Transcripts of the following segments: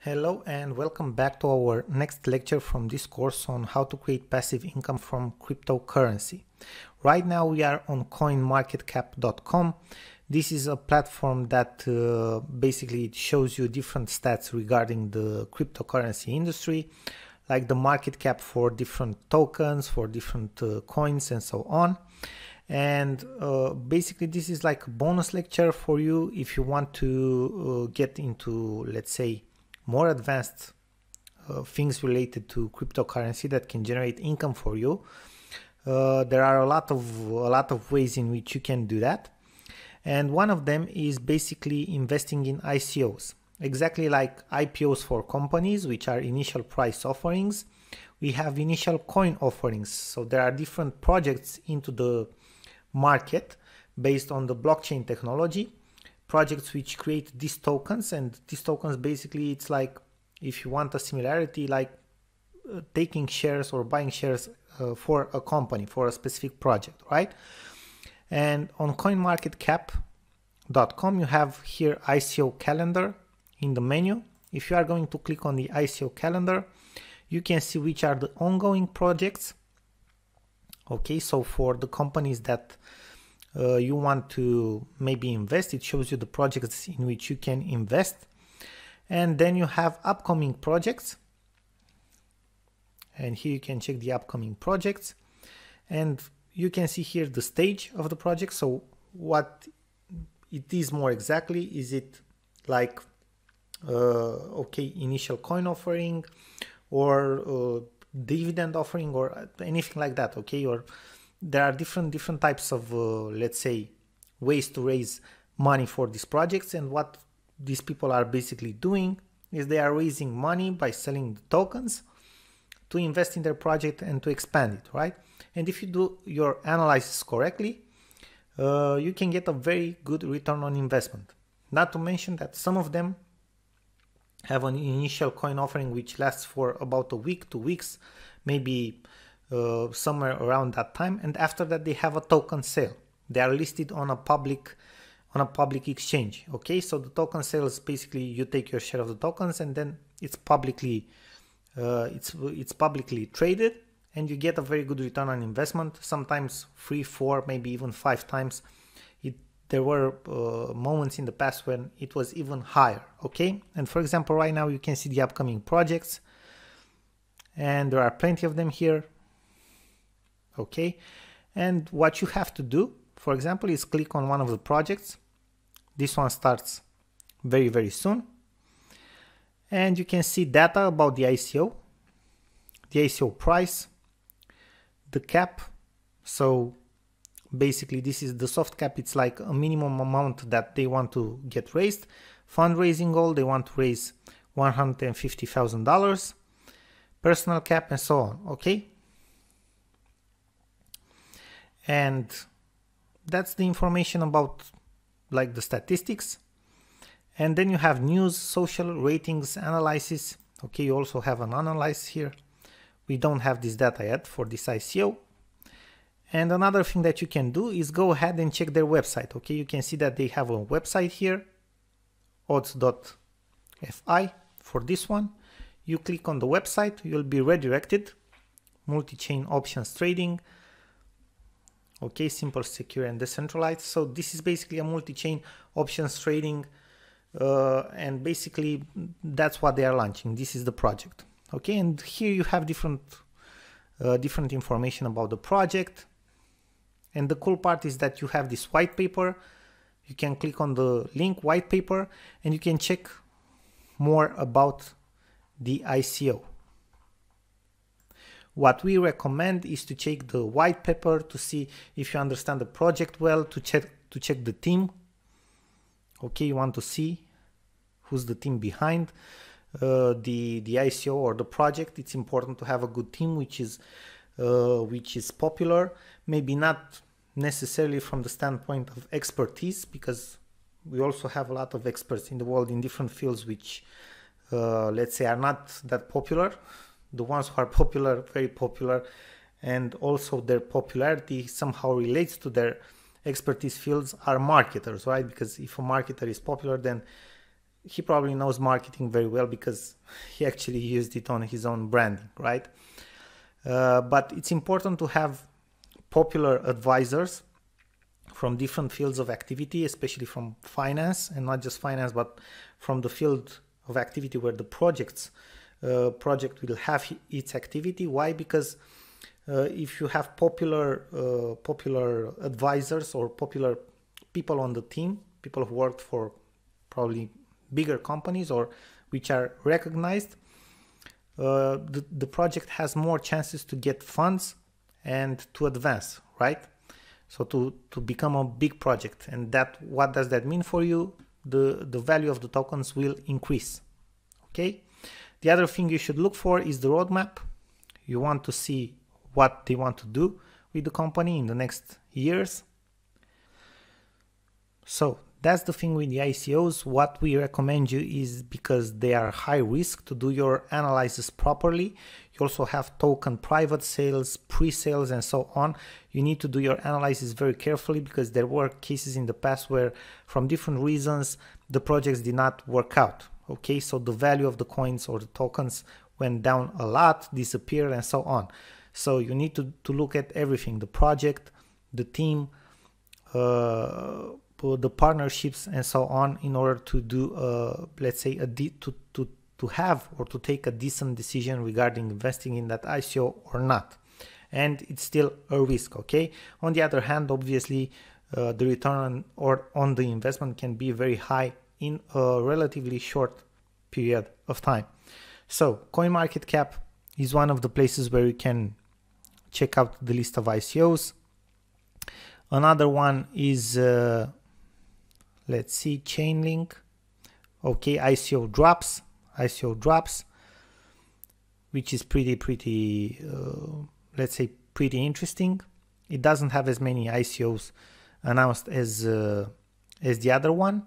Hello and welcome back to our next lecture from this course on how to create passive income from cryptocurrency. Right now we are on coinmarketcap.com. This is a platform that basically shows you different stats regarding the cryptocurrency industry, like the market cap for different tokens, for different coins and so on. And basically this is like a bonus lecture for you if you want to get into, let's say, more advanced things related to cryptocurrency that can generate income for you. There are a lot of ways in which you can do that, and one of them is basically investing in ICOs, exactly like IPOs for companies, which are initial price offerings. We have initial coin offerings, so there are different projects into the market based on the blockchain technology, projects which create these tokens, and these tokens basically, it's like, if you want a similarity, like taking shares or buying shares for a company, for a specific project, right? And on coinmarketcap.com you have here ICO calendar in the menu. If you are going to click on the ICO calendar, you can see which are the ongoing projects. Okay, so for the companies that you want to maybe invest, it shows you the projects in which you can invest. And then you have upcoming projects, and here you can check the upcoming projects, and you can see here the stage of the project. So what it is more exactly, is it like okay, initial coin offering, or dividend offering, or anything like that, okay? Or there are different types of let's say ways to raise money for these projects, and what these people are basically doing is they are raising money by selling the tokens to invest in their project and to expand it, right? And if you do your analysis correctly, you can get a very good return on investment. Not to mention that some of them have an initial coin offering which lasts for about a week, 2 weeks, maybe somewhere around that time, and after that they have a token sale. They are listed on a public exchange. Okay, so the token sale is basically you take your share of the tokens, and then it's publicly traded, and you get a very good return on investment, sometimes 3, 4, maybe even 5 times. There were moments in the past when it was even higher. Okay, and for example, right now you can see the upcoming projects, and there are plenty of them here. Okay, and what you have to do, for example, is click on one of the projects. This one starts very soon, and you can see data about the ICO price, the cap. So basically this is the soft cap, it's like a minimum amount that they want to get raised. Fundraising goal, they want to raise $150,000, personal cap, and so on. Okay, and that's the information about like the statistics. And then you have news, social, ratings, analysis. Okay, you also have an analysis here. We don't have this data yet for this ICO. And another thing that you can do is go ahead and check their website. Okay, you can see that they have a website here, odds.fi. For this one, you click on the website, you'll be redirected. Multi-chain options trading. Okay, simple, secure, and decentralized. So this is basically a multi-chain options trading, and basically that's what they are launching. This is the project. Okay, and here you have different information about the project. And the cool part is that you have this white paper. You can click on the link white paper, and you can check more about the ICO. What we recommend is to check the white paper to see if you understand the project well, to check the team. Okay, you want to see who's the team behind the ICO or the project. It's important to have a good team which is popular, maybe not necessarily from the standpoint of expertise, because we also have a lot of experts in the world in different fields which let's say are not that popular. The ones who are popular, very popular, and also their popularity somehow relates to their expertise fields, are marketers, right? Because if a marketer is popular, then he probably knows marketing very well because he actually used it on his own branding, right? But it's important to have popular advisors from different fields of activity, especially from finance, and not just finance, but from the field of activity where the project will have its activity. Why? Because if you have popular advisors or popular people on the team, people who worked for probably bigger companies or which are recognized, the project has more chances to get funds and to advance, right? So to become a big project. And that, what does that mean for you? The value of the tokens will increase. Okay. The other thing you should look for is the roadmap. You want to see what they want to do with the company in the next years. So that's the thing with the ICOs. What we recommend you is, because they are high risk, to do your analysis properly. You also have token private sales, pre-sales, and so on. You need to do your analysis very carefully, because there were cases in the past where, from different reasons, the projects did not work out. Okay, so the value of the coins or the tokens went down a lot, disappeared, and so on. So you need to look at everything: the project, the team, the partnerships, and so on, in order to do, let's say, to have or to take a decent decision regarding investing in that ICO or not. And it's still a risk. Okay. On the other hand, obviously, the return on the investment can be very high in a relatively short period of time. So CoinMarketCap is one of the places where you can check out the list of ICOs. Another one is, let's see, Chainlink. Okay, ICO drops, which is pretty, let's say, pretty interesting. It doesn't have as many ICOs announced as the other one.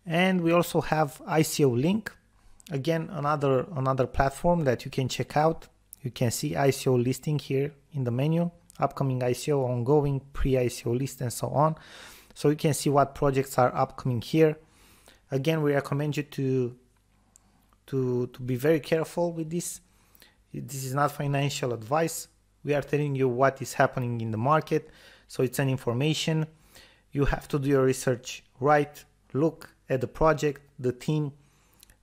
And we also have ICO Link, again, another platform that you can check out. You can see ICO listing here in the menu, upcoming ICO, ongoing, pre-ICO list, and so on. So you can see what projects are upcoming here. Again, we recommend you to be very careful with this. This is not financial advice. We are telling you what is happening in the market. So it's an information. You have to do your research right. Look at the project, the team,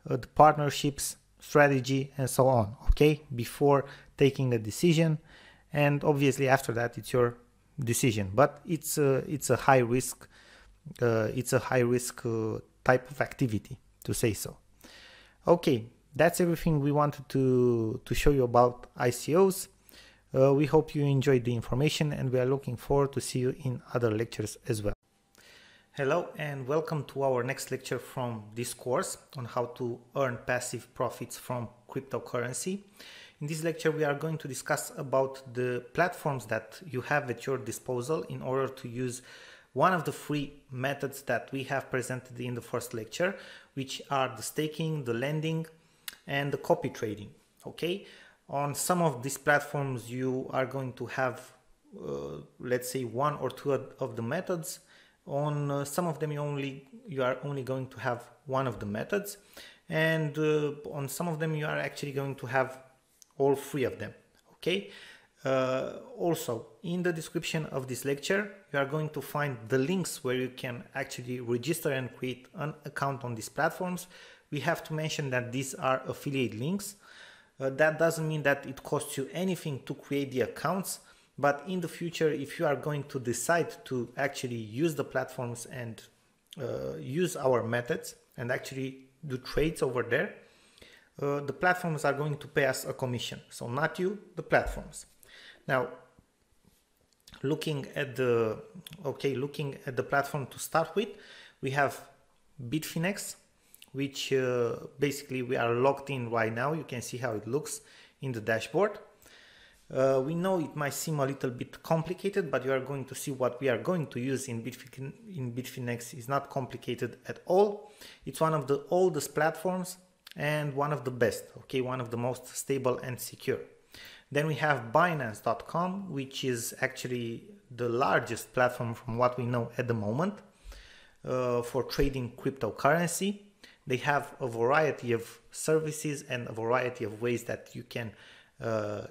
the partnerships, strategy, and so on, okay, before taking a decision. And obviously after that, it's your decision. But it's a high risk, type of activity, to say so. Okay, that's everything we wanted to show you about ICOs. We hope you enjoyed the information, and we are looking forward to see you in other lectures as well. Hello and welcome to our next lecture from this course on how to earn passive profits from cryptocurrency. In this lecture, we are going to discuss about the platforms that you have at your disposal in order to use one of the free methods that we have presented in the first lecture, which are the staking, the lending, and the copy trading. Okay, on some of these platforms, you are going to have, let's say, one or two of the methods. On some of them, you are only going to have one of the methods, and on some of them you are actually going to have all three of them. Okay. Also, in the description of this lecture, you are going to find the links where you can actually register and create an account on these platforms. We have to mention that these are affiliate links. That doesn't mean that it costs you anything to create the accounts. But in the future, if you are going to decide to actually use the platforms and use our methods and actually do trades over there, the platforms are going to pay us a commission. So not you, the platforms. Now, looking at the platform to start with, we have Bitfinex, which basically we are logged in right now. You can see how it looks in the dashboard. We know it might seem a little bit complicated, but you are going to see what we are going to use in Bitfinex is not complicated at all. It's one of the oldest platforms and one of the best, okay, one of the most stable and secure. Then we have Binance.com, which is actually the largest platform from what we know at the moment for trading cryptocurrency. They have a variety of services and a variety of ways that you can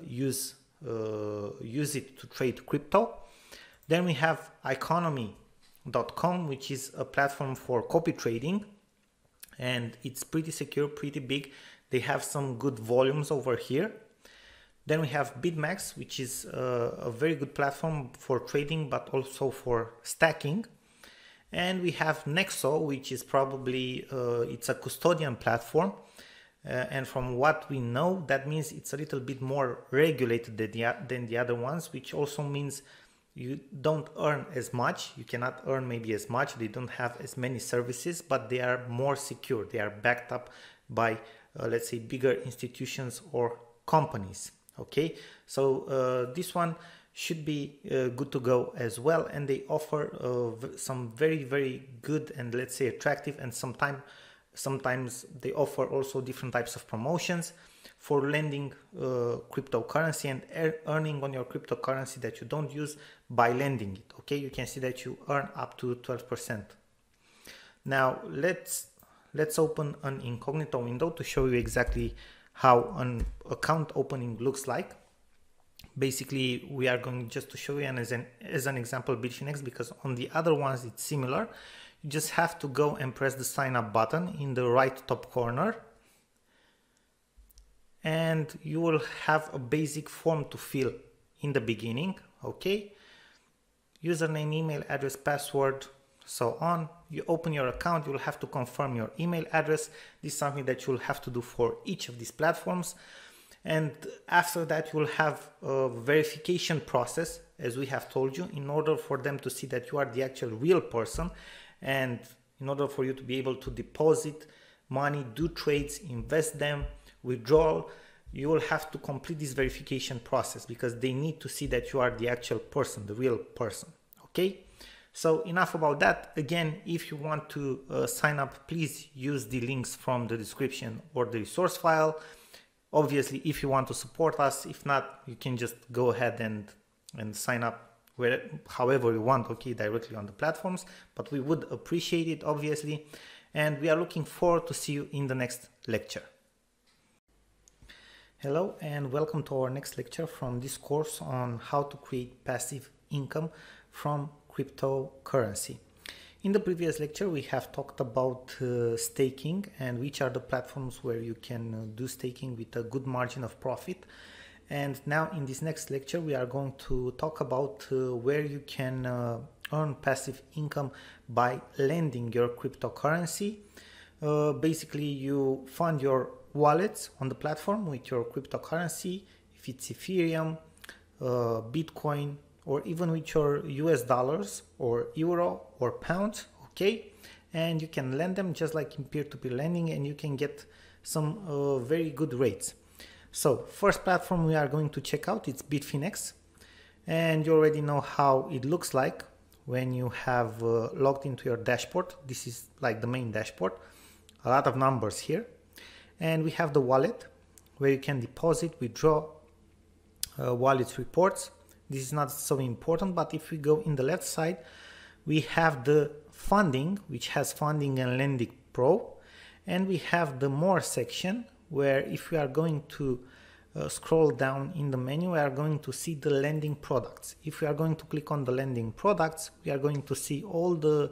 use it to trade crypto. Then we have economy.com, which is a platform for copy trading, and it's pretty secure, pretty big. They have some good volumes over here. Then we have Bitfinex, which is a very good platform for trading, but also for stacking. And we have Nexo, which is probably, it's a custodian platform. And from what we know, that means it's a little bit more regulated than the other ones, which also means you don't earn as much. You cannot earn maybe as much. They don't have as many services, but they are more secure. They are backed up by, let's say, bigger institutions or companies. Okay, so this one should be good to go as well, and they offer some very good and, let's say, attractive, and sometimes they offer also different types of promotions for lending cryptocurrency and earning on your cryptocurrency that you don't use by lending it. Okay, you can see that you earn up to 12%. Now let's open an incognito window to show you exactly how an account opening looks like. Basically, we are going just to show you as an example Bitfinex, because on the other ones it's similar. You just have to go and press the sign up button in the right top corner, and you will have a basic form to fill in the beginning. Okay, username, email address, password, so on. You open your account, you'll have to confirm your email address. This is something that you'll have to do for each of these platforms. And after that, you'll have a verification process, as we have told you, in order for them to see that you are the actual real person. And in order for you to be able to deposit money, do trades, invest them, withdraw, you will have to complete this verification process, because they need to see that you are the actual person, the real person. Okay? So enough about that. Again, if you want to sign up, please use the links from the description or the resource file. Obviously, if you want to support us, if not, you can just go ahead and sign up however you want, okay, directly on the platforms. But we would appreciate it, obviously. And we are looking forward to see you in the next lecture. Hello and welcome to our next lecture from this course on how to create passive income from cryptocurrency. In the previous lecture, we have talked about staking and which are the platforms where you can do staking with a good margin of profit. And now in this next lecture, we are going to talk about where you can earn passive income by lending your cryptocurrency. Basically, you fund your wallets on the platform with your cryptocurrency, if it's Ethereum, Bitcoin, or even with your US dollars or euro or pounds, okay? And you can lend them just like in peer-to-peer lending, and you can get some very good rates. So first platform we are going to check out, it's Bitfinex. And you already know how it looks like when you have logged into your dashboard. This is like the main dashboard, a lot of numbers here. And we have the wallet where you can deposit, withdraw, wallets reports. This is not so important, but if we go in the left side, we have the funding, which has funding and lending pro. And we have the more section where if we are going to scroll down in the menu, we are going to see the lending products. If we are going to click on the lending products, we are going to see all the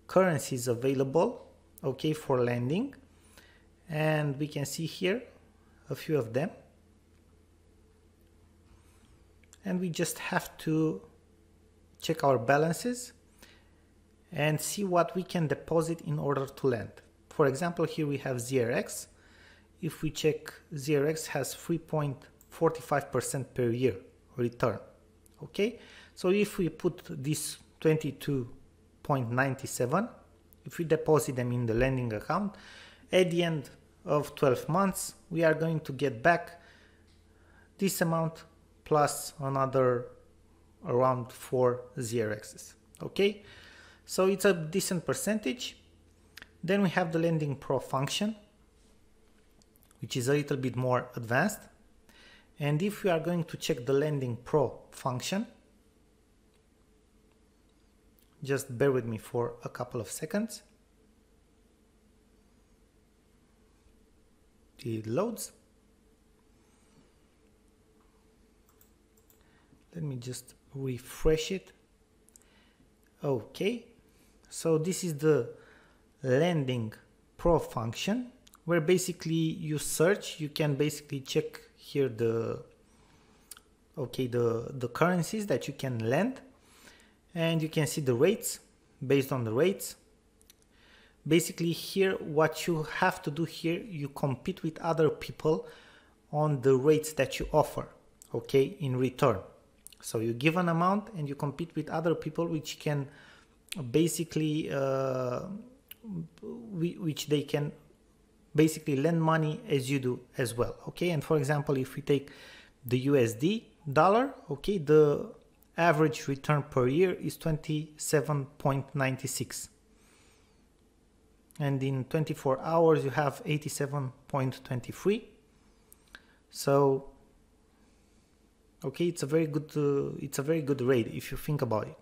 currencies available, okay, for lending. And we can see here a few of them. And we just have to check our balances and see what we can deposit in order to lend. For example, here we have ZRX. If we check, ZRX has 3.45% per year return. Okay, so if we put this 22.97, if we deposit them in the lending account, at the end of 12 months, we are going to get back this amount plus another around 4 ZRXs. Okay, so it's a decent percentage. Then we have the lending pro function, which is a little bit more advanced. And if we are going to check the lending pro function, just bear with me for a couple of seconds. till it loads. Let me just refresh it. Okay, so this is the lending pro function, where basically you search, you can basically check here the currencies that you can lend, and you can see the rates. Based on the rates, basically here what you have to do here, you compete with other people on the rates that you offer, okay, in return. So you give an amount and you compete with other people which can basically which they can basically lend money as you do as well, okay. And for example, if we take the USD dollar, okay, the average return per year is 27.96, and in 24 hours you have 87.23. So okay, it's a very good rate if you think about it.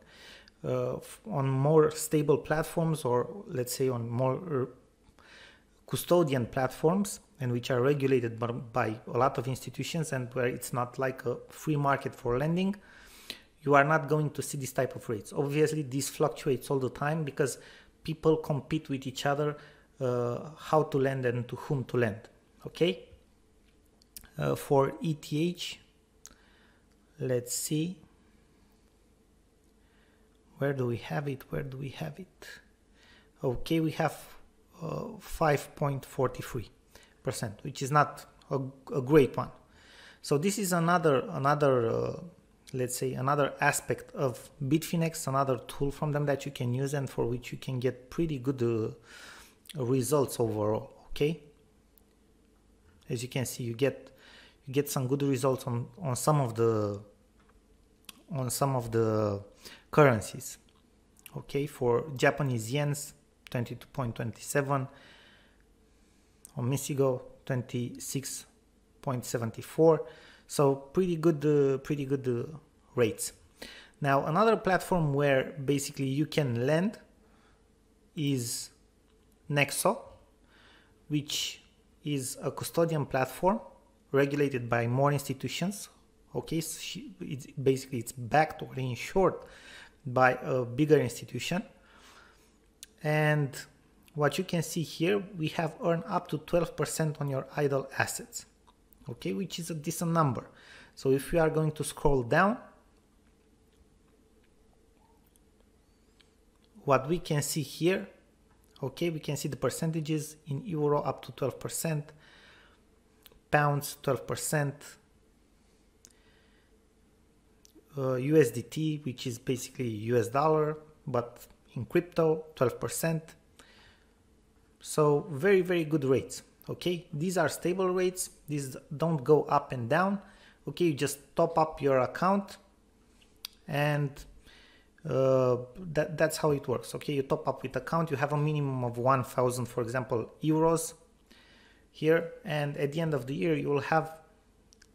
On more stable platforms, or let's say on more custodian platforms, and which are regulated by a lot of institutions, and where it's not like a free market for lending, you are not going to see this type of rates. Obviously this fluctuates all the time because people compete with each other how to lend and to whom to lend, okay. For ETH, let's see, where do we have it? Okay, we have 5.43%, which is not a great one. So this is another let's say another aspect of Bitfinex, another tool from them that you can use and for which you can get pretty good results overall, okay. As you can see, you get some good results on some of the currencies, okay. For Japanese yens, 22.27, on Misigo 26.74. So pretty good rates. Now another platform where basically you can lend is Nexo, which is a custodian platform regulated by more institutions, okay. So it's backed or insured by a bigger institution. And what you can see here, we have earned up to 12% on your idle assets, okay, which is a decent number. So if we are going to scroll down, what we can see here, okay, we can see the percentages in euro up to 12%, pounds 12%, USDT, which is basically US dollar, but in crypto, 12%. So very good rates, okay. These are stable rates, these don't go up and down, okay. You just top up your account, and that's how it works, okay. You top up with account, you have a minimum of 1,000, for example, euros here, and at the end of the year you will have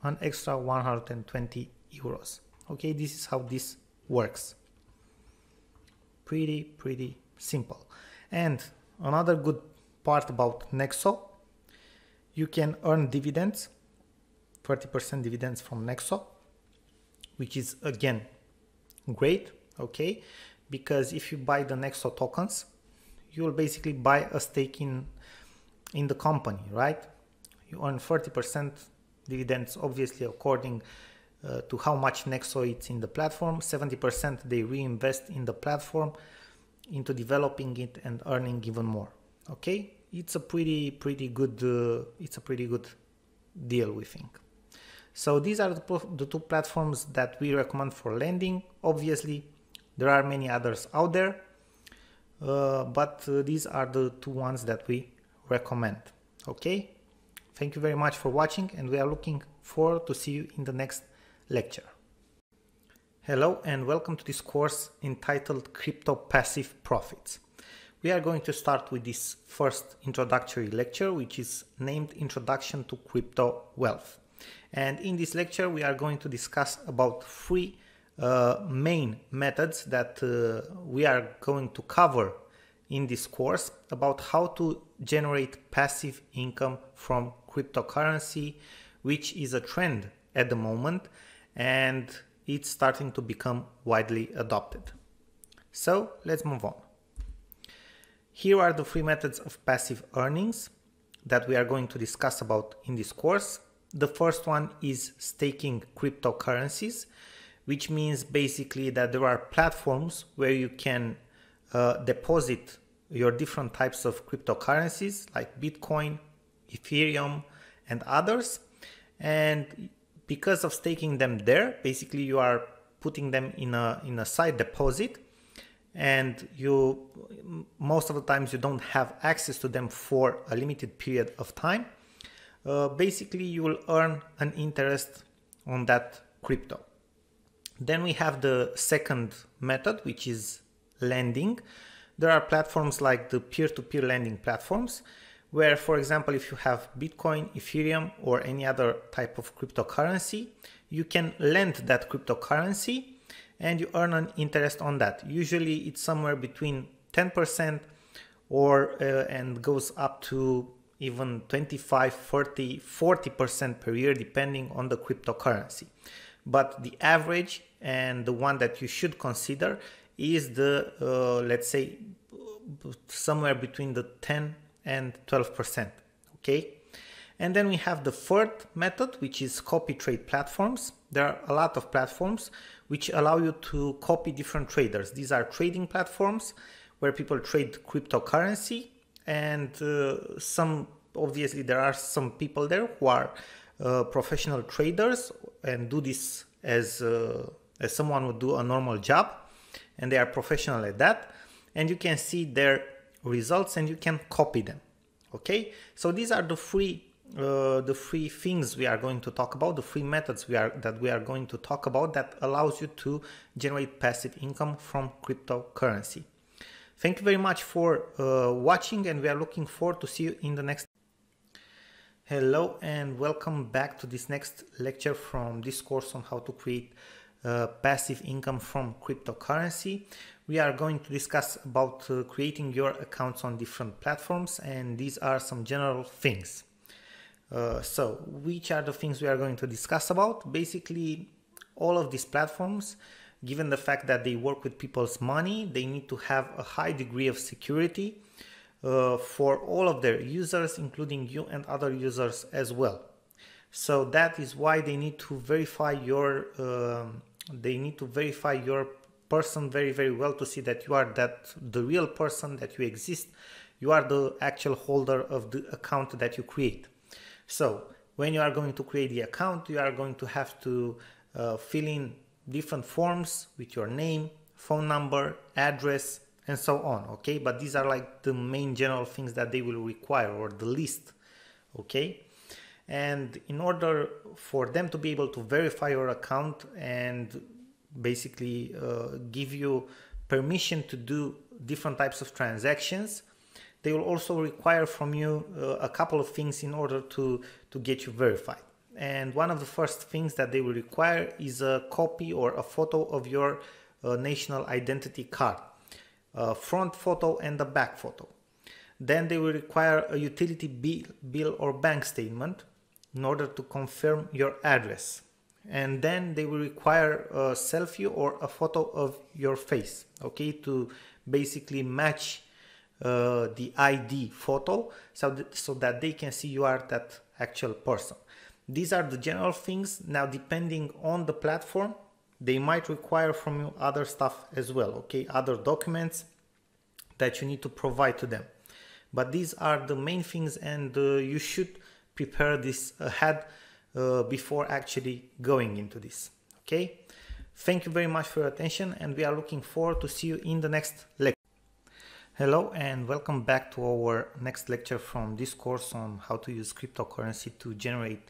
an extra 120 euros, okay. This is how this works. Pretty simple. And another good part about Nexo, you can earn dividends, 30% dividends from Nexo, which is again great, okay, because if you buy the Nexo tokens, you will basically buy a stake in the company, right? You earn 30% dividends, obviously according to how much Nexo is in the platform. 70% they reinvest in the platform, into developing it and earning even more, okay. It's a pretty good deal, we think. So these are the two platforms that we recommend for lending. Obviously there are many others out there, but these are the two ones that we recommend, okay. Thank you very much for watching, and we are looking forward to see you in the next lecture. Hello and welcome to this course entitled Crypto Passive Profits. We are going to start with this first introductory lecture, which is named Introduction to Crypto Wealth. And in this lecture we are going to discuss about three main methods that we are going to cover in this course about how to generate passive income from cryptocurrency, which is a trend at the moment and it's starting to become widely adopted. So let's move on. Here are the three methods of passive earnings that we are going to discuss about in this course. The first one is staking cryptocurrencies, which means basically that there are platforms where you can deposit your different types of cryptocurrencies like Bitcoin, Ethereum, and others. And because of staking them there, basically you are putting them in a side deposit, and most of the times you don't have access to them for a limited period of time. Basically you will earn an interest on that crypto. Then we have the second method, which is lending. There are platforms like the peer-to-peer lending platforms where, for example, if you have Bitcoin, Ethereum, or any other type of cryptocurrency, you can lend that cryptocurrency and you earn an interest on that. Usually it's somewhere between 10% and goes up to even 25, 30, 40% per year, depending on the cryptocurrency. But the average and the one that you should consider is the, let's say, somewhere between the 10 and 12%, okay? And then we have the third method, which is copy trade platforms. There are a lot of platforms which allow you to copy different traders. These are trading platforms where people trade cryptocurrency, and obviously there are some people there who are professional traders and do this as someone would do a normal job, and they are professional at that, and you can see their results and you can copy them. Okay, so these are the three things we are going to talk about, the three methods that we are going to talk about that allows you to generate passive income from cryptocurrency. Thank you very much for watching, and we are looking forward to see you in the next. Hello and welcome back to this next lecture from this course on how to create passive income from cryptocurrency. We are going to discuss about creating your accounts on different platforms, and these are some general things. So which are the things we are going to discuss about? Basically, all of these platforms, given the fact that they work with people's money, they need to have a high degree of security for all of their users, including you and other users as well. So that is why they need to verify your person very, very well to see that you are the real person, that you exist, you are the actual holder of the account that you create. So when you are going to create the account, you are going to have to fill in different forms with your name, phone number, address, and so on, okay? But these are like the main general things that they will require, or the list, okay? And in order for them to be able to verify your account and basically give you permission to do different types of transactions, they will also require from you a couple of things in order to get you verified. And one of the first things that they will require is a copy or a photo of your national identity card, a front photo and a back photo. Then they will require a utility bill or bank statement in order to confirm your address. And then they will require a selfie or a photo of your face, okay, to basically match the ID photo so that they can see you are that actual person. These are the general things. Now, depending on the platform, they might require from you other stuff as well, okay, other documents that you need to provide to them. But these are the main things, and you should prepare this ahead before actually going into this, okay? Thank you very much for your attention, and we are looking forward to see you in the next lecture. Hello and welcome back to our next lecture from this course on how to use cryptocurrency to generate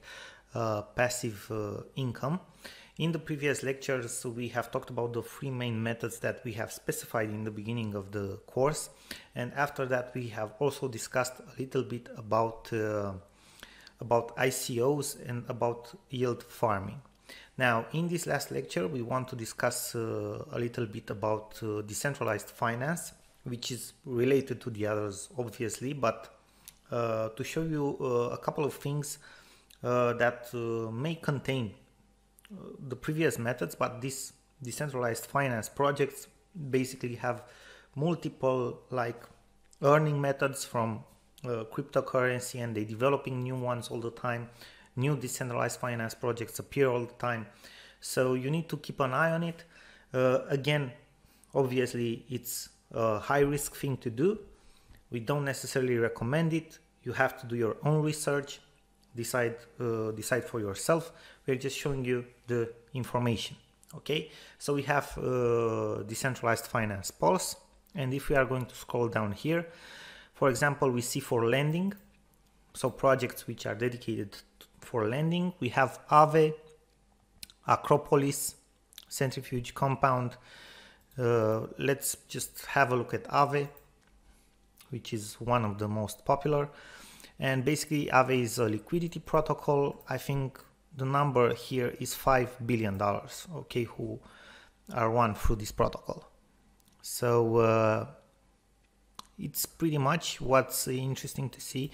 passive income. In the previous lectures, we have talked about the three main methods that we have specified in the beginning of the course, and after that we have also discussed a little bit about ICOs and about yield farming. Now, in this last lecture, we want to discuss a little bit about decentralized finance, which is related to the others obviously, but to show you a couple of things that may contain the previous methods, but these decentralized finance projects basically have multiple like earning methods from cryptocurrency, and they're developing new ones all the time. New decentralized finance projects appear all the time, so you need to keep an eye on it. Again, obviously it's a high risk thing to do. We don't necessarily recommend it. You have to do your own research, decide for yourself. We're just showing you the information. Okay, so we have decentralized finance pulse, and if we are going to scroll down here, for example, we see for lending, so projects which are dedicated for lending, we have Aave, Acropolis, Centrifuge, Compound. Let's just have a look at Aave, which is one of the most popular. And basically Aave is a liquidity protocol. I think the number here is $5 billion, okay, who are run through this protocol. So it's pretty much what's interesting to see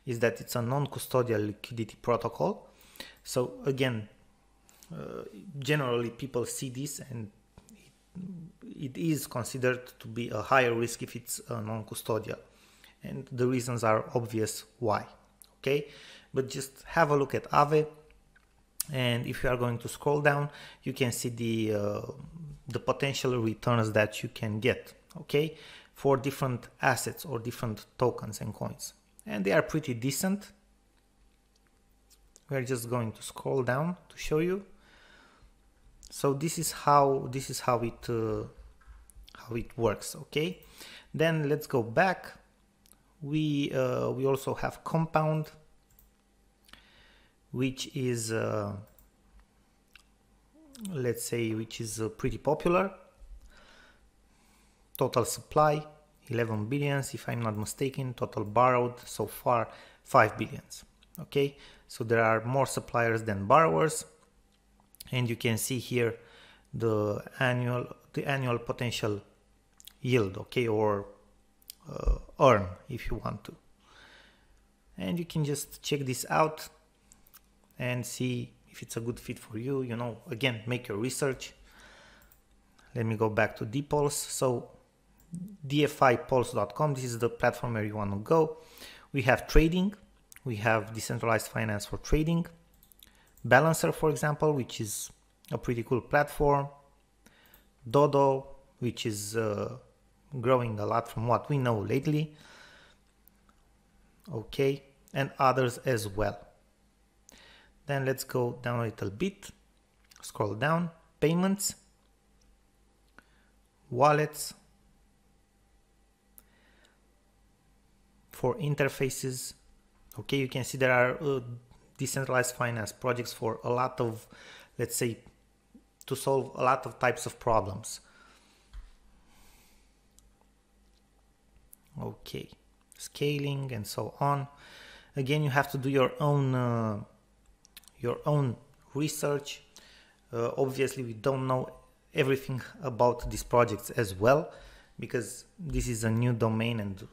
is that it's a non-custodial liquidity protocol. So again, generally people see this and it is considered to be a higher risk if it's non-custodial, and the reasons are obvious why. Okay, but just have a look at Aave, and if you are going to scroll down, you can see the potential returns that you can get, okay, for different assets or different tokens and coins, and they are pretty decent. We're just going to scroll down to show you. So this is how it works. Okay, then let's go back. We also have Compound, which is let's say pretty popular. Total supply 11 billions if I'm not mistaken. Total borrowed so far 5 billions. Okay, so there are more suppliers than borrowers, and you can see here the annual potential yield, okay, or earn if you want to. And you can just check this out and see if it's a good fit for you. You know, again, make your research. Let me go back to dpulse. So dfipulse.com, this is the platform where you want to go. We have trading, we have decentralized finance for trading, Balancer, for example, which is a pretty cool platform, Dodo, which is growing a lot from what we know lately, okay, and others as well. Then let's go down a little bit, scroll down, payments, wallets, for interfaces. Okay, you can see there are decentralized finance projects for a lot of, let's say, to solve a lot of types of problems. Okay, scaling and so on. Again, you have to do your own research. Obviously, we don't know everything about these projects as well, because this is a new domain and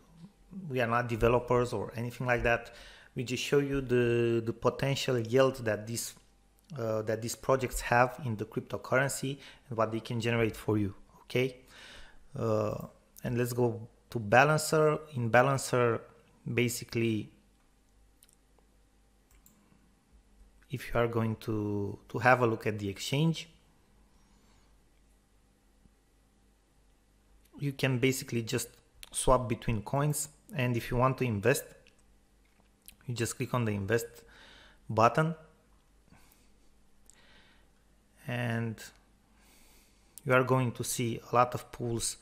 we are not developers or anything like that. We just show you the potential yield that these projects have in the cryptocurrency and what they can generate for you. Okay, and let's go to Balancer. In Balancer, basically, if you are going to have a look at the exchange, you can basically just swap between coins, and if you want to invest, you just click on the invest button and you are going to see a lot of pools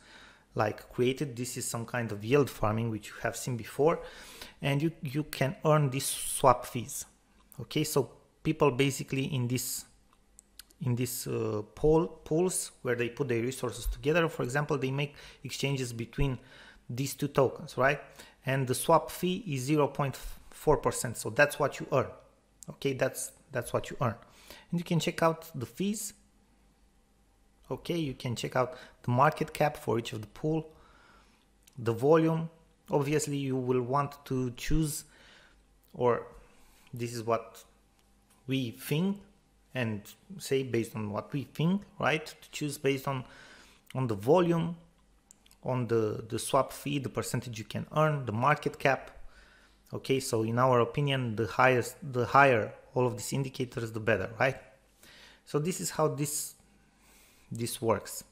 like created. This is some kind of yield farming which you have seen before, and you can earn these swap fees. Okay, so people basically in this pools where they put their resources together, for example, they make exchanges between these two tokens, right? And the swap fee is 0.4%, so that's what you earn. Okay, that's what you earn, and you can check out the fees. Okay, you can check out the market cap for each of the pool. the volume. Obviously you will want to choose, or this is what we think, and say based on what we think, right? To choose based on the volume, on the swap fee, the percentage you can earn, the market cap. Okay, so in our opinion, the higher all of these indicators, the better, right? So this is how this works.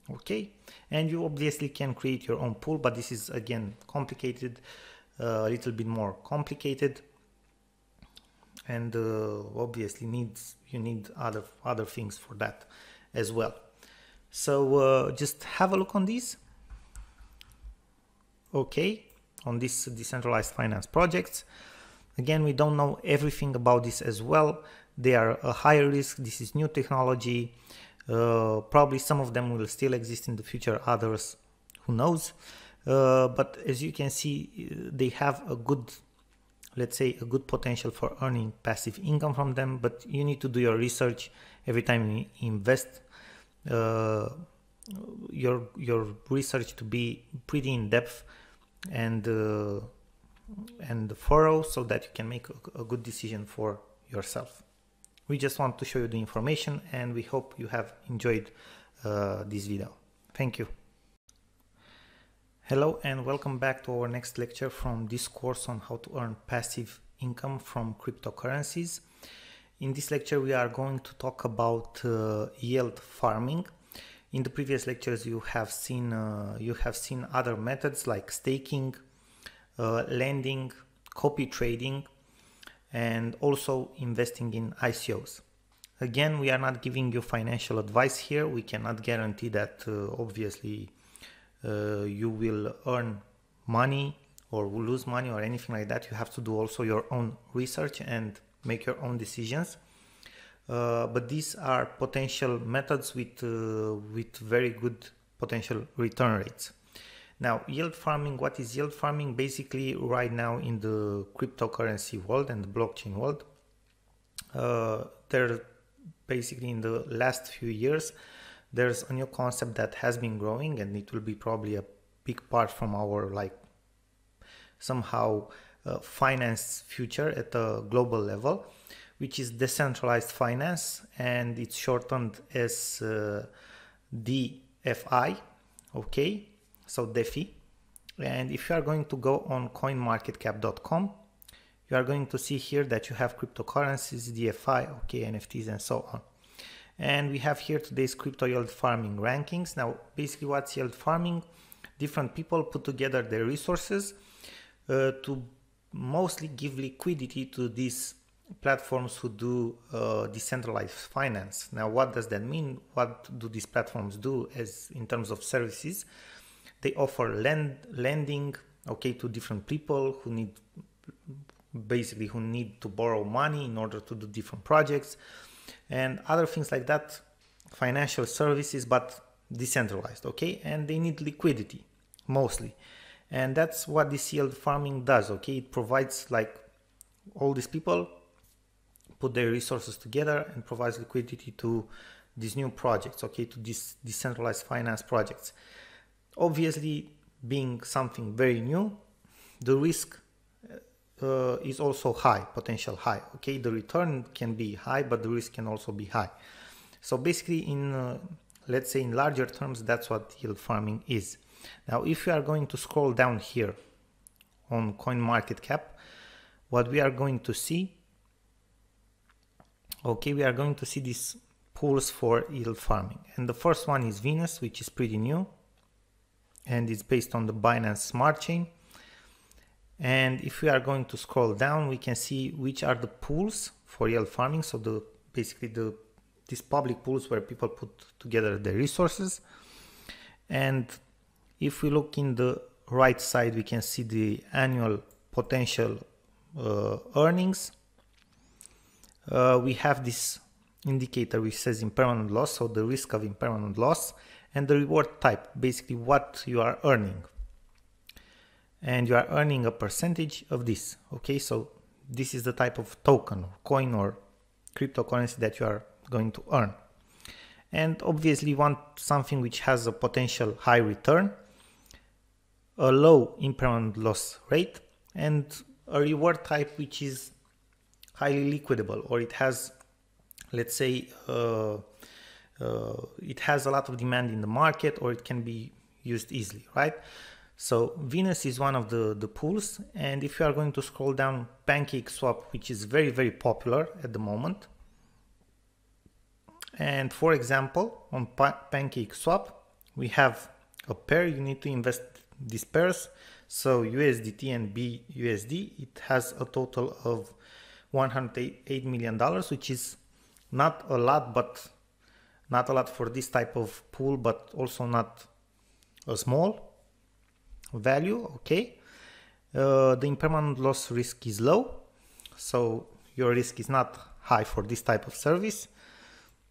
Okay, and you obviously can create your own pool, but this is again complicated, a little bit more complicated, and obviously you need other things for that as well. So just have a look on these. Okay, on these decentralized finance projects. Again, we don't know everything about this as well. They are a higher risk. This is new technology. Probably some of them will still exist in the future, others, who knows. But as you can see, they have a good, let's say, a good potential for earning passive income from them, but you need to do your research every time you invest. Your research to be pretty in depth and thorough, so that you can make a good decision for yourself. We just want to show you the information, and we hope you have enjoyed this video. Thank you. Hello and welcome back to our next lecture from this course on how to earn passive income from cryptocurrencies. In this lecture we are going to talk about yield farming. In the previous lectures you have seen other methods like staking, lending, copy trading, and also investing in ICOs. Again, we are not giving you financial advice here. We cannot guarantee that obviously you will earn money or will lose money or anything like that. You have to do also your own research and make your own decisions. But these are potential methods with very good potential return rates. Now, yield farming, what is yield farming? Basically, right now in the cryptocurrency world and the blockchain world, there basically in the last few years, there's a new concept that has been growing, and it will be probably a big part from our somehow finance future at a global level, which is decentralized finance, and it's shortened as DFI. Okay, so DeFi. And if you are going to go on coinmarketcap.com, you are going to see here that you have cryptocurrencies, DFI, okay, NFTs, and so on. And we have here today's crypto yield farming rankings. Now, basically what's yield farming? Different people put together their resources to mostly give liquidity to these platforms who do decentralized finance. Now, what does that mean? What do these platforms do as in terms of services? They offer lending, okay, to different people who need to borrow money in order to do different projects and other things like that, financial services, but decentralized, okay? And they need liquidity mostly. And that's what this yield farming does, okay? It provides, like, all these people put their resources together and provides liquidity to these new projects, okay, to these decentralized finance projects. Obviously, being something very new, the risk is also high, potential high, okay? The return can be high, but the risk can also be high. So basically, in let's say in larger terms, that's what yield farming is. Now, if you are going to scroll down here on CoinMarketCap, what we are going to see, okay, we are going to see these pools for yield farming. And the first one is Venus, which is pretty new, and it's based on the Binance Smart Chain. And if we are going to scroll down, we can see which are the pools for yield farming. So these public pools where people put together their resources. And if we look in the right side, we can see the annual potential earnings. We have this indicator which says impermanent loss, so the risk of impermanent loss, and the reward type, basically what you are earning. And you are earning a percentage of this, okay? So this is the type of token or coin or cryptocurrency that you are going to earn. And obviously you want something which has a potential high return. a low impermanent loss rate, and a reward type which is highly liquidable, or it has, let's say, it has a lot of demand in the market, or it can be used easily, right? So Venus is one of the pools, and if you are going to scroll down, Pancake Swap, which is very, very popular at the moment. And for example, on Pancake Swap, we have a pair. You need to invest these pairs. So USDT and BUSD, it has a total of $108 million, which is not a lot, but not a lot for this type of pool, but also not a small value. Okay. The impermanent loss risk is low, so your risk is not high for this type of service.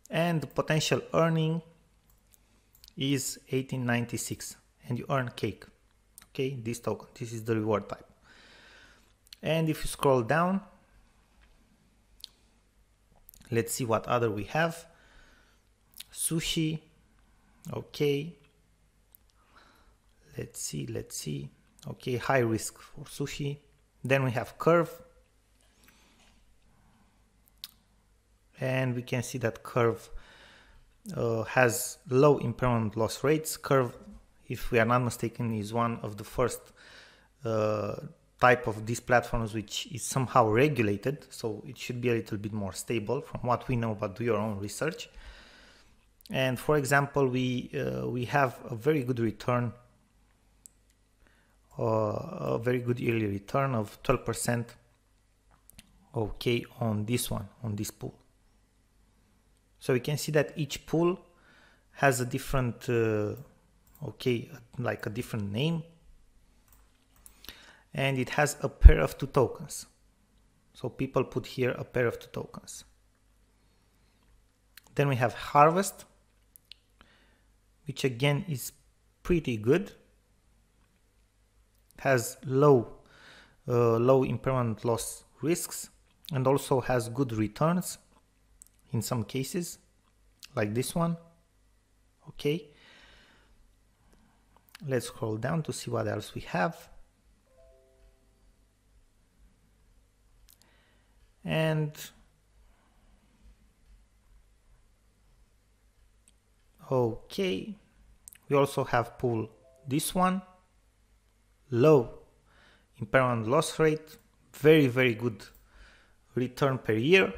And the potential earning is 1896, and you earn cake. Okay, this token, this is the reward type. And if you scroll down, let's see what other we have. Sushi. Okay, let's see. Okay, high risk for sushi. Then we have Curve, and we can see that Curve has low impermanent loss rates. Curve, if we are not mistaken, is one of the first type of these platforms which is somehow regulated, so it should be a little bit more stable from what we know, but do your own research. And for example, we have a very good return, a very good yearly return of 12%. Okay, on this one, on this pool. So we can see that each pool has a different, okay, like a different name, and it has a pair of 2 tokens. So people put here a pair of 2 tokens. Then we have Harvest, which again is pretty good. Has low impermanent loss risks, and also has good returns in some cases, like this one. Okay, let's scroll down to see what else we have. And okay, we also have pool this one, low impermanent loss rate, very, very good return per year.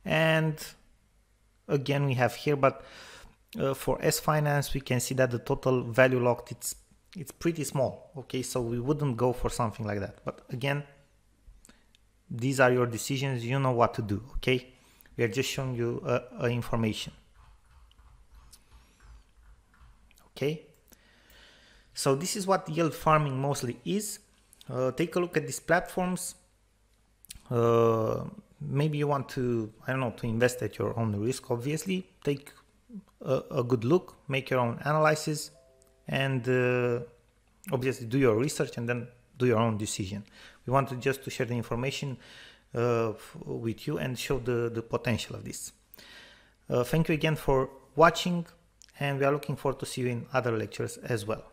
And again, we have here, but for S-Finance, we can see that the total value locked, it's pretty small. Okay, so we wouldn't go for something like that. But again, these are your decisions. You know what to do. Okay, we are just showing you information. Okay, so this is what yield farming mostly is. Take a look at these platforms. Maybe you want to, I don't know, to invest at your own risk. Obviously, take a good look, make your own analysis, and obviously do your research and then do your own decision. We wanted just to share the information with you and show the potential of this. Thank you again for watching, and we are looking forward to see you in other lectures as well.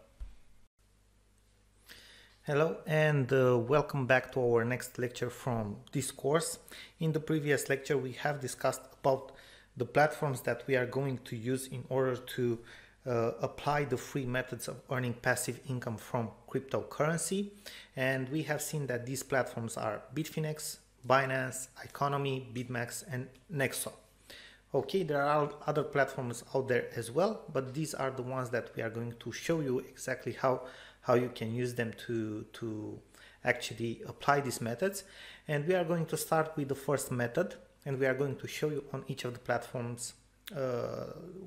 Hello, and welcome back to our next lecture from this course. In the previous lecture, we have discussed about the platforms that we are going to use in order to apply the free methods of earning passive income from cryptocurrency. And we have seen that these platforms are Bitfinex, Binance, Economy, BitMax, and Nexo. Okay, there are other platforms out there as well, but these are the ones that we are going to show you exactly how you can use them to actually apply these methods. And we are going to start with the first method, and we are going to show you on each of the platforms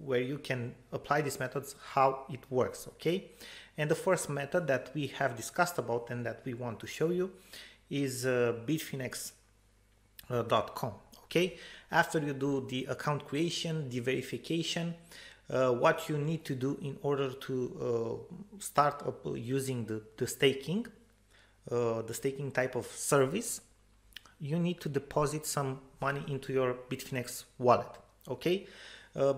where you can apply these methods, how it works. Okay, and the first method that we have discussed about and that we want to show you is Bitfinex.com. Okay, after you do the account creation, the verification, what you need to do in order to start up using the staking type of service, you need to deposit some money into your Bitfinex wallet. Okay,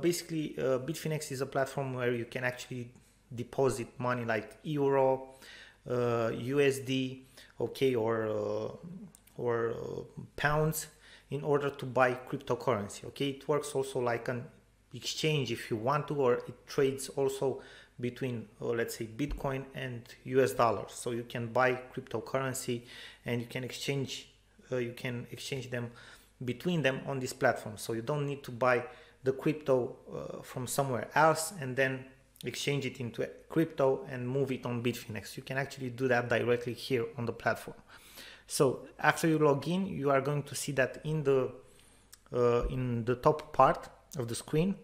basically Bitfinex is a platform where you can actually deposit money like euro, USD, okay, or pounds in order to buy cryptocurrency. Okay, it works also like an exchange if you want to, or it trades also between let's say Bitcoin and US dollars. So you can buy cryptocurrency and you can exchange them between them on this platform. So you don't need to buy the crypto from somewhere else and then exchange it into crypto and move it on Bitfinex. You can actually do that directly here on the platform. So after you log in, you are going to see that in the top part of the screen,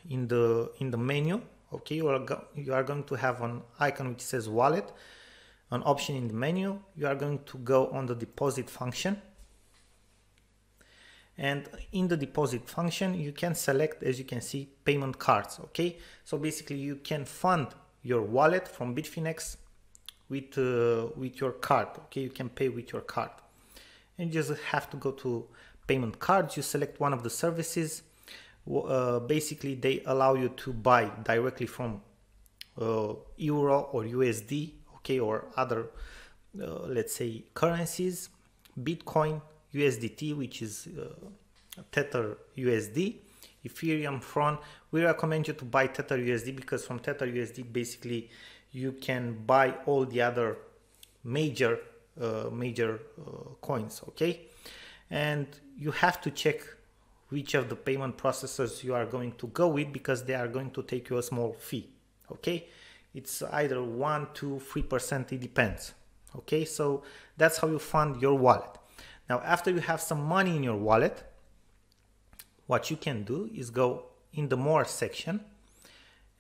in the menu, okay, you are going to have an icon which says wallet, an option in the menu. You are going to go on the deposit function, and in the deposit function you can select, as you can see, payment cards. Okay, so basically you can fund your wallet from Bitfinex with your card. Okay, you can pay with your card, and you just have to go to payment cards. You select one of the services. Basically they allow you to buy directly from euro or USD, okay, or other let's say currencies, Bitcoin, USDT, which is Tether USD, Ethereum, Tron. We recommend you to buy Tether USD because from Tether USD basically you can buy all the other major coins, okay? And you have to check which of the payment processors you are going to go with, because they are going to take you a small fee, okay? It's either 1, 2, 3%, it depends, okay? So that's how you fund your wallet. Now, after you have some money in your wallet, what you can do is go in the more section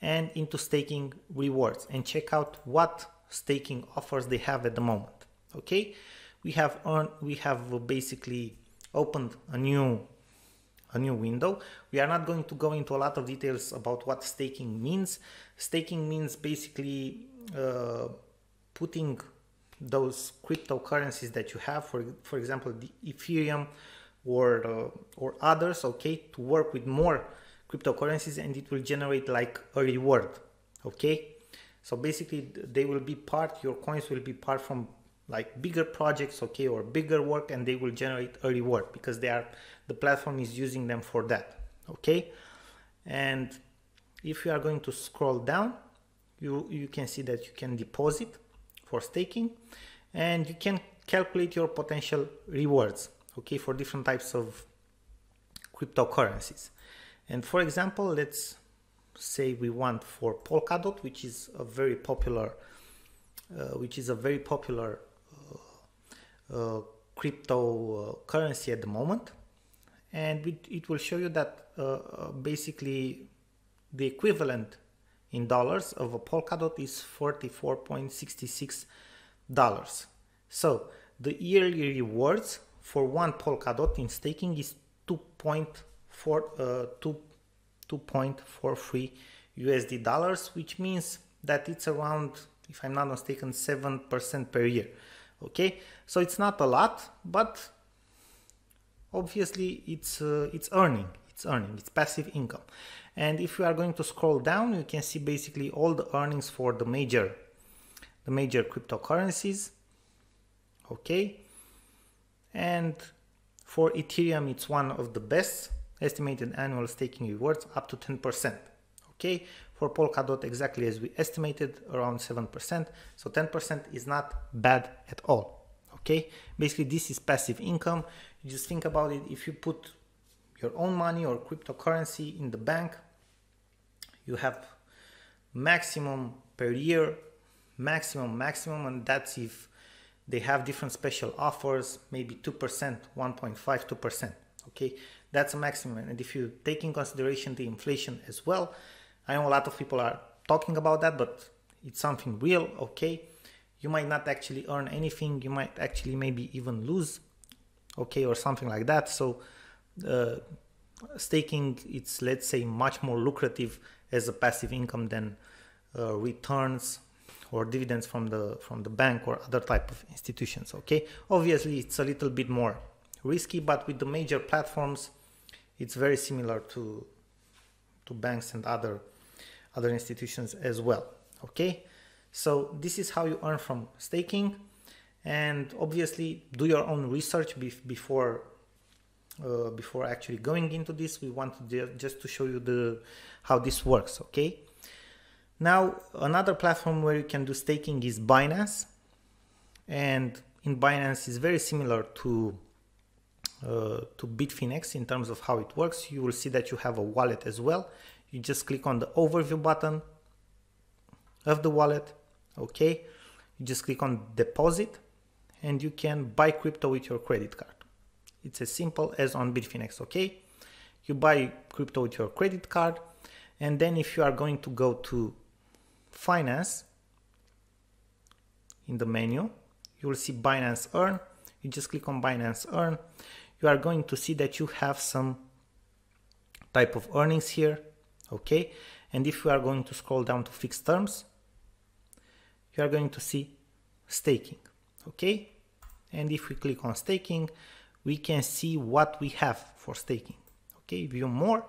and into staking rewards and check out what staking offers they have at the moment, okay? We have basically opened a new window. We are not going to go into a lot of details about what staking means. Staking means basically putting those cryptocurrencies that you have, for example, the Ethereum or others, okay, to work with more cryptocurrencies, and it will generate like a reward, okay? So basically your coins will be part from like bigger projects, okay, or bigger work, and they will generate a reward because the platform is using them for that, okay? And if you are going to scroll down, you can see that you can deposit for staking, and you can calculate your potential rewards, okay, for different types of cryptocurrencies. And for example, let's say we want for Polkadot, which is a very popular cryptocurrency at the moment, and it will show you that basically the equivalent in dollars of a Polkadot is $44.66. So the yearly rewards for one Polkadot in staking is 2.43 USD dollars, which means that it's around, if I'm not mistaken, 7% per year. Okay, so it's not a lot, but obviously it's earning, it's passive income. And if you are going to scroll down, you can see basically all the earnings for the major cryptocurrencies, okay? And for Ethereum, it's one of the best, estimated annual staking rewards up to 10%, okay? For Polkadot, exactly as we estimated, around 7%. So 10% is not bad at all, okay? Basically, this is passive income. You just think about it. If you put your own money or cryptocurrency in the bank, you have maximum per year, maximum, and that's if they have different special offers, maybe 2%, 1.5, 2%, okay? That's a maximum. And if you take in consideration the inflation as well, I know a lot of people are talking about that, but it's something real, okay? You might not actually earn anything. You might actually maybe even lose, okay, or something like that. So staking, it's, let's say, much more lucrative as a passive income than returns or dividends from the bank or other type of institutions, okay? Obviously, it's a little bit more risky, but with the major platforms, it's very similar to banks and other other institutions as well. Okay, so this is how you earn from staking, and obviously do your own research before actually going into this. We want to just to show you how this works. Okay, now another platform where you can do staking is Binance, and in Binance is very similar to Bitfinex in terms of how it works. You will see that you have a wallet as well. You just click on the overview button of the wallet. Okay, you just click on deposit and you can buy crypto with your credit card. It's as simple as on Bitfinex. Okay, you buy crypto with your credit card, and then if you are going to go to finance, in the menu you will see Binance Earn. You just click on Binance Earn. You are going to see that you have some type of earnings here. Okay, and if you are going to scroll down to fixed terms, you are going to see staking. Okay, and if we click on staking, we can see what we have for staking. Okay, view more,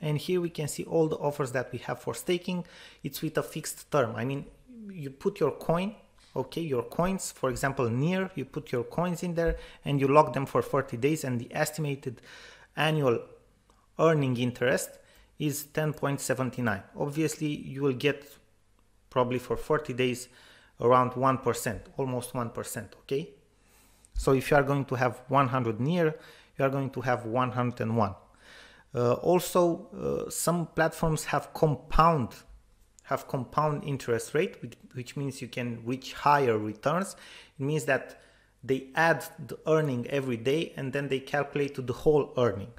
and here we can see all the offers that we have for staking. It's with a fixed term. I mean, you put your coin, okay, your coins, for example, near, you put your coins in there and you lock them for 30 days, and the estimated annual earning interest is 10.79. Obviously, you will get probably for 40 days around 1%, almost 1%, okay? So if you are going to have 100 near, you are going to have 101. Also, some platforms have compound interest rate, which means you can reach higher returns. It means that they add the earning every day and then they calculate to the whole earning.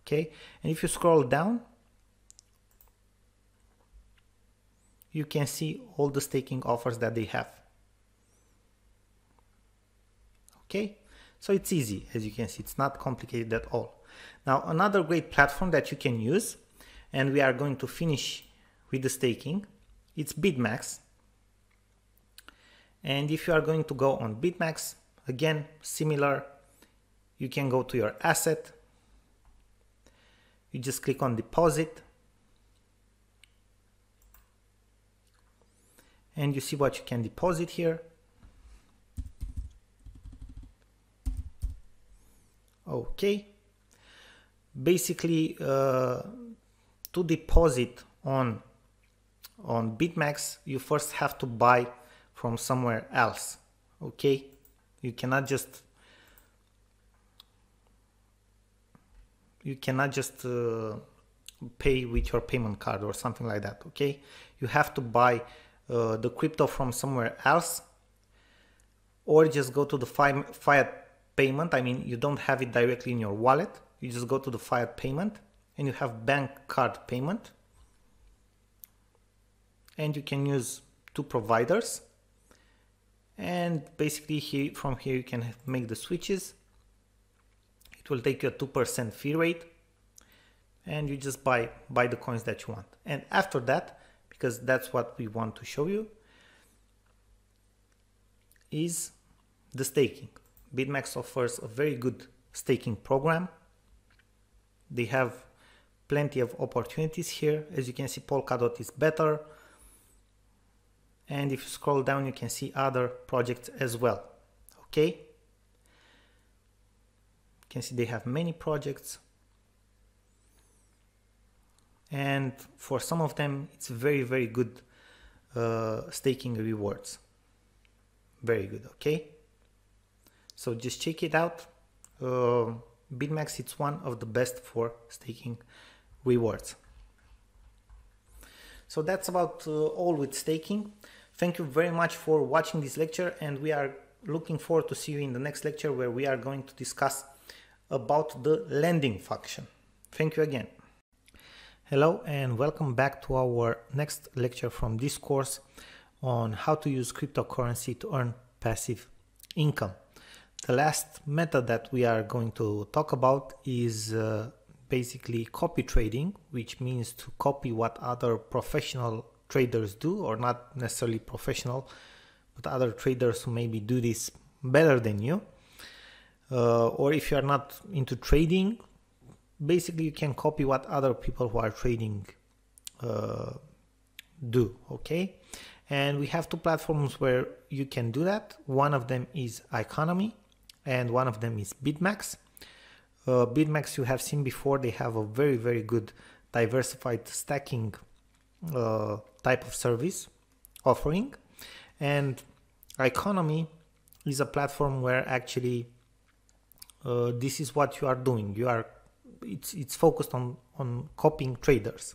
Okay, and if you scroll down, you can see all the staking offers that they have. Okay, so it's easy, as you can see, it's not complicated at all. Now, another great platform that you can use, and we are going to finish with the staking, it's BitMax. And if you are going to go on BitMax, again, similar, you can go to your asset, you just click on deposit, and you see what you can deposit here. Okay, basically to deposit on BitMax, you first have to buy from somewhere else. Okay, you cannot just pay with your payment card or something like that. Okay, you have to buy the crypto from somewhere else, or just go to the fiat payment. I mean, you don't have it directly in your wallet, you just go to the fiat payment and you have bank card payment, and you can use two providers, and basically from here you can make the switches. It will take you a 2% fee rate, and you just buy the coins that you want. And after that, because that's what we want to show you, is the staking. BitMax offers a very good staking program. They have plenty of opportunities here. As you can see, Polkadot is better. And if you scroll down, you can see other projects as well. Okay, you can see they have many projects, and for some of them it's very, very good staking rewards. Very good. Okay, so just check it out. BitMax, it's one of the best for staking rewards. So that's about all with staking. Thank you very much for watching this lecture, and we are looking forward to see you in the next lecture, where we are going to discuss about the lending function. Thank you again. Hello and welcome back to our next lecture from this course on how to use cryptocurrency to earn passive income. The last method that we are going to talk about is basically copy trading, which means to copy what other professional traders do, or not necessarily professional, but other traders who maybe do this better than you. Or if you are not into trading, basically you can copy what other people who are trading do, okay? And we have two platforms where you can do that. One of them is Iconomy and one of them is BitMax. BitMax you have seen before, they have a very, very good diversified stacking type of service offering. And Iconomy is a platform where actually this is what you are doing. It's focused on copying traders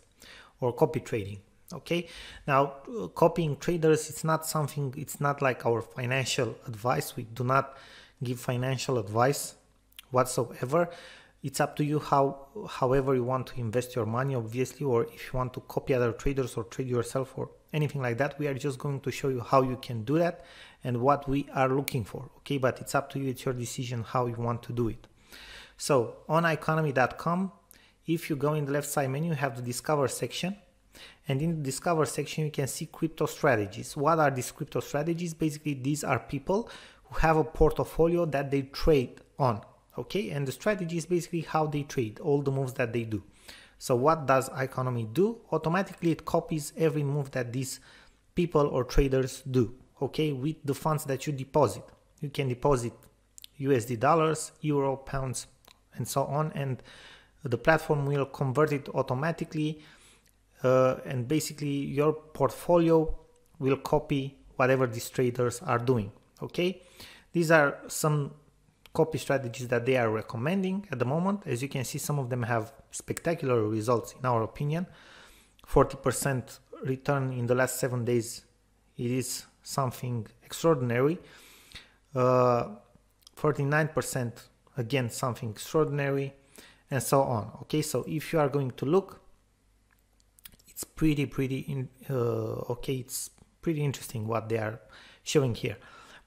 or copy trading. Okay, now copying traders, it's not like our financial advice. We do not give financial advice whatsoever. It's up to you however you want to invest your money, obviously, or if you want to copy other traders or trade yourself or anything like that. We are just going to show you how you can do that and what we are looking for. Okay, but it's up to you. It's your decision how you want to do it. So on economy.com, if you go in the left side menu, you have the Discover section. And in the Discover section, you can see crypto strategies. What are these crypto strategies? Basically, these are people who have a portfolio that they trade on. Okay, and the strategy is basically how they trade, all the moves that they do. So what does Iconomy do? Automatically, it copies every move that these people or traders do. Okay, with the funds that you deposit. You can deposit USD dollars, euro, pounds, and so on, and the platform will convert it automatically. And basically your portfolio will copy whatever these traders are doing. Okay, these are some copy strategies that they are recommending at the moment. As you can see, some of them have spectacular results in our opinion. 40% return in the last 7 days, it is something extraordinary. 49% again, something extraordinary, and so on. Okay, so if you are going to look, it's pretty interesting what they are showing here.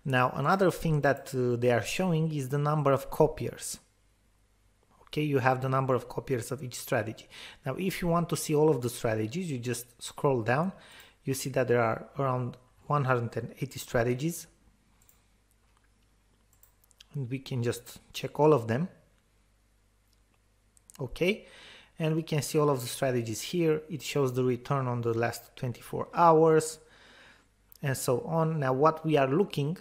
Now another thing that they are showing is the number of copiers. Okay, you have the number of copiers of each strategy. Now if you want to see all of the strategies, you just scroll down. You see that there are around 180 strategies, and we can just check all of them. Okay, and we can see all of the strategies here. It shows the return on the last 24 hours and so on. Now what we are looking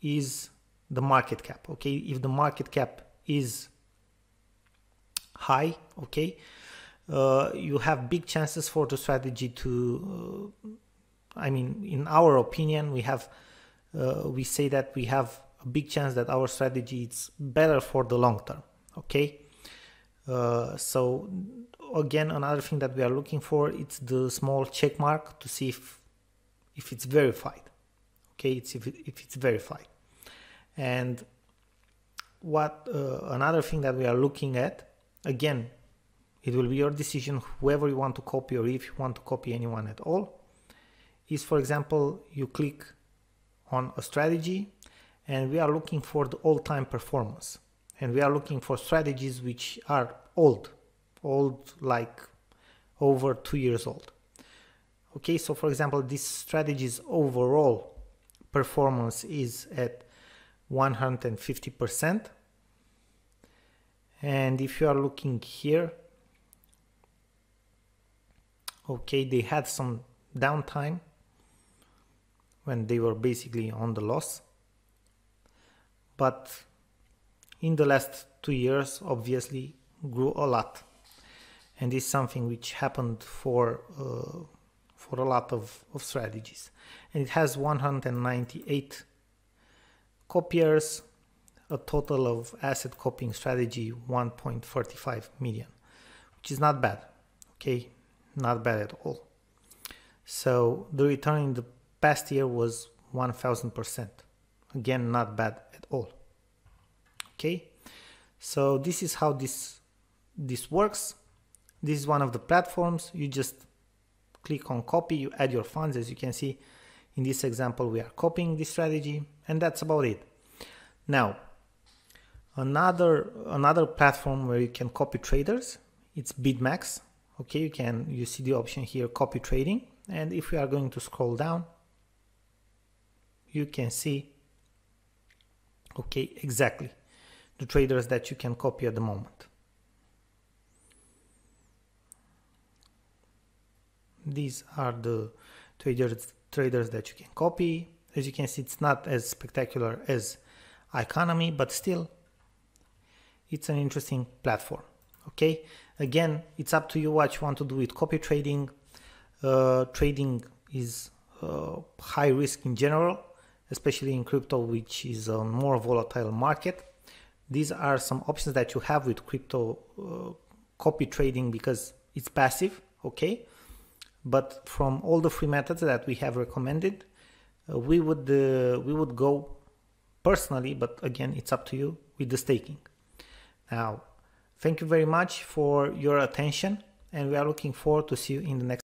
is the market cap. Okay, if the market cap is high, okay, you have big chances for the strategy to I mean, in our opinion, we say that we have a big chance that our strategy is better for the long term. Okay, so again, another thing that we are looking for, it's the small check mark to see if it's verified. Okay, if it's verified. And what another thing that we are looking at, again, it will be your decision, whoever you want to copy, or if you want to copy anyone at all, is, for example, you click on a strategy and we are looking for the all-time performance, and we are looking for strategies which are old, like over 2 years old. Okay, so for example, this strategy's overall performance is at 150%, and if you are looking here, okay, they had some downtime when they were basically on the loss, but in the last 2 years obviously grew a lot, and this is something which happened for a lot of strategies. And it has 198 copiers, a total of asset copying strategy 1.45 million, which is not bad. Okay, not bad at all. So the return in the past year was 1000%. Again, not bad at all. Okay, so this is how this works. This is one of the platforms. You just click on copy, you add your funds. As you can see in this example, we are copying this strategy, and that's about it. Now another platform where you can copy traders, it's BitMax. Okay, you see the option here, copy trading, and if we are going to scroll down, you can see, okay, exactly the traders that you can copy at the moment. these are the traders that you can copy. As you can see, it's not as spectacular as Economy, but still it's an interesting platform. Okay, again, it's up to you what you want to do with copy trading. Trading is high risk in general, especially in crypto, which is a more volatile market. These are some options that you have with crypto copy trading because it's passive. Okay, but from all the free methods that we have recommended, we would go personally, but again, it's up to you, with the staking. Now, thank you very much for your attention, and we are looking forward to see you in the next